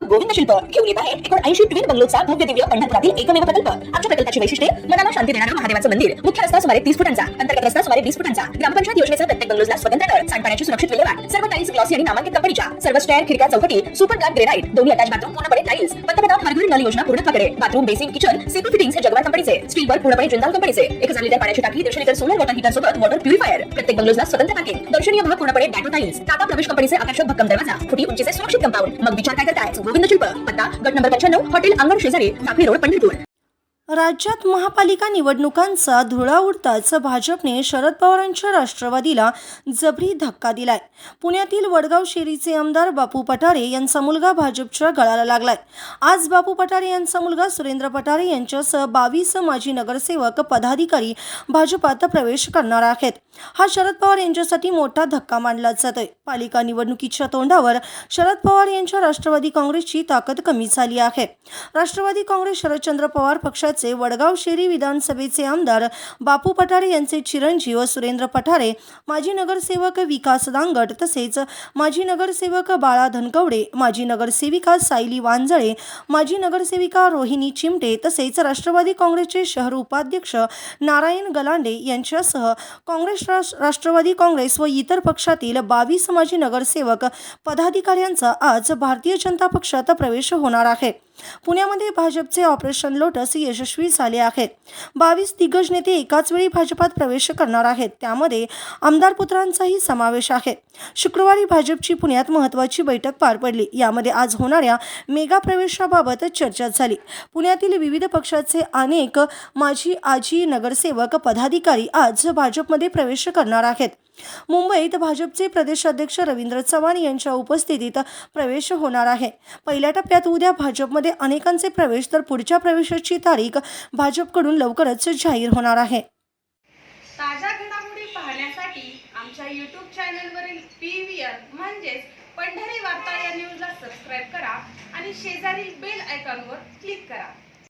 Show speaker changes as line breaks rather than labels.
गोविंद शिल्प घेऊन येत आहे 80 ट्विन बंगलोचा भव्य दिव्य पंढरपुरातील एकमेव प्रकल्प। आमच्या प्रकल्पाची वैशिष्ट्ये मनाला शांती देणारं महादेवाचं मंदिर, मुख्य रस्ता सुमारे 30 फुटांचा, अंतर्गत रस्ता सुमारे 20 फुटांचा, ग्रामपंचायत योजनेचा प्रत्येक बंगलोजला स्वतंत्र नळ, सांडपाण्याची सुरक्षित विल्हेवाट, सर्व टाइल्स ग्लॉसी आणि नामांकित कंपनीच्या, सर्व स्टेअर, खिडक्या, चौकटी सुपर ग्लास ग्रेनाइट, दोन्ही अटॅच बाथरूम पूर्णपणे टाइल्स, पंतप्रधान हर घर नल योजना पूर्णत्वाकडे, bathroom, basin, kitchen, CP fittings हे जगवार कंपनीचे, स्टील वर्क पूर्णपणे जिंदाल कंपनीचे, 1000 लिटर पाण्याची टाकी, 150 लिटर सोलर वॉटर हीटर सोबत वॉटर प्युरिफायर, प्रत्येक बंगलोजला स्वतंत्र पार्किंग, दर्शनीय भाग पूर्णपणे डॅटो टाइल्स, टाटा प्रवेश कंपनीचे आकर्षक भक्कम दरवाजा, फुटी उंचीचे सुरक्षित कंपाऊंड। मग विचार काय करताय? गोविंद शिल्प, पत्ता गट नंबर 95, हॉटेल अंगण शेजारी, साखळी रोड, पंढरपूर।
राज्यात महापालिका निवडणुकांचा धुळा उडताच भाजपने शरद पवारांच्या राष्ट्रवादीला जबरी धक्का दिलाय। पुण्यातील वडगाव शेरीचे आमदार बापू पठारे यांचा मुलगा भाजपच्या गळाला लागलाय। आज बापू पठारे यांचा मुलगा सुरेंद्र पठारे यांच्यासह 22 माजी नगरसेवक पदाधिकारी भाजपात प्रवेश करणार आहेत। हा शरद पवार यांच्यासाठी मोठा धक्का मानला जातोय। पालिका निवडणुकीच्या तोंडावर शरद पवार यांच्या राष्ट्रवादी काँग्रेसची ताकद कमी झाली आहे। राष्ट्रवादी काँग्रेस शरदचंद्र पवार पक्षाचे वडगाव शेरी विधानसभेचे आमदार बापू पठारे यांचे चिरंजीव सुरेंद्र पठारे, माजी नगरसेवक विकास दांगट तसेच माजी नगरसेवक बाळा धनकवडे, माजी नगरसेविका सायली वांजळे, माजी नगरसेविका रोहिणी चिमटे तसेच राष्ट्रवादी काँग्रेसचे शहर उपाध्यक्ष नारायण गलांडे यांच्यासह काँग्रेस राष्ट्रवादी काँग्रेस व इतर पक्षातील 22 माजी नगरसेवक पदाधिकाऱ्यांचा आज भारतीय जनता पक्षात प्रवेश होणार आहे। पुण्यामध्ये भाजपचे ऑपरेशन लोटस यशस्वी झाले आहे। 22 दिग्गज नेते एकाच वेळी भाजपात प्रवेश करणार आहेत, त्यामध्ये आमदार पुत्रांचाही समावेश आहे। शुक्रवारी भाजपची पुण्यात महत्त्वाची बैठक पार पडली। यामध्ये आज होणाऱ्या मेगा प्रवेशाबाबत चर्चा झाली। पुण्यातील विविध पक्षाचे अनेक माजी आजी नगरसेवक पदाधिकारी आज भाजपमध्ये प्रवेश करणार आहेत। मुंबईत भाजपचे प्रदेशाध्यक्ष रवींद्र चव्हाण यांच्या उपस्थितीत प्रवेश होणार आहे। पहिल्या टप्प्यात उद्या भाजपमध्ये अनेकांचे प्रवेश तर पुढच्या प्रवेशाची तारीख भाजपकडून लवकरच जाहीर होणार आहे।
ताज्या घडामोडी पाहण्यासाठी आमच्या YouTube चॅनलवरील PVR म्हणजेच पंढरी वार्ता या न्यूजला सबस्क्राइब करा आणि शेजारील बेल आयकॉनवर क्लिक करा।